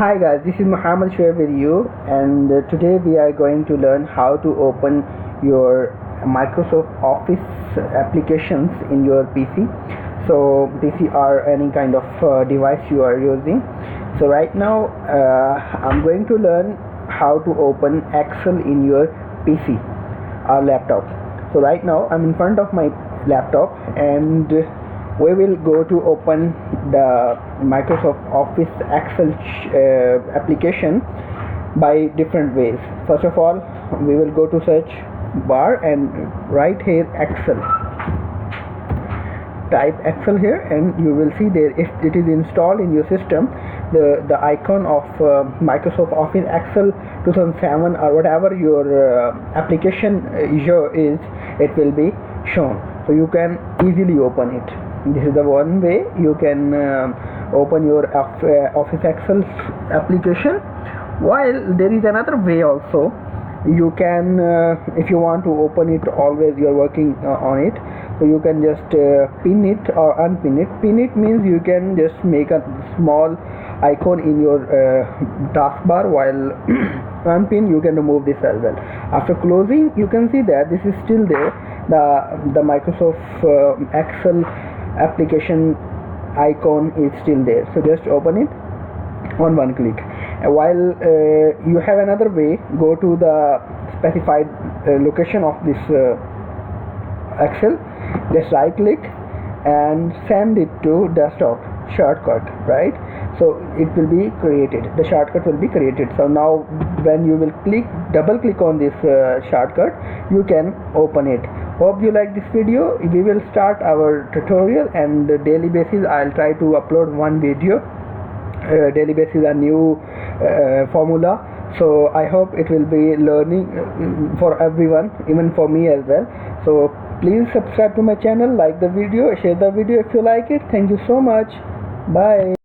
Hi guys, this is Muhammad Shoaib with you, and today we are going to learn how to open your Microsoft Office applications in your PC. So PC or any kind of device you are using. So right now I'm going to learn how to open Excel in your PC or laptop. So right now I'm in front of my laptop, and we will go to open the Microsoft Office Excel application by different ways. First of all, we will go to search bar and write here Excel. Type Excel here and you will see there, if it is installed in your system, the icon of Microsoft Office Excel 2007 or whatever your application is, it will be shown, so you can easily open it. This is the one way you can open your Office Excel application. While there is another way also. You can if you want to open it, always you're working on it, so you can just pin it or unpin it. Pin it means you can just make a small icon in your taskbar, while unpin you can remove this as well. After closing, you can see that this is still there, the Microsoft Excel application icon is still there, so just open it on one click. While you have another way, go to the specified location of this Excel, just right click and send it to desktop shortcut, right? So it will be created, the shortcut will be created. So now when you will double click on this shortcut, you can open it. Hope you like this video. We will start our tutorial, and daily basis I'll try to upload one video. Daily basis a new formula, so I hope it will be learning for everyone, even for me as well. So please subscribe to my channel, like the video, share the video if you like it. Thank you so much. Bye.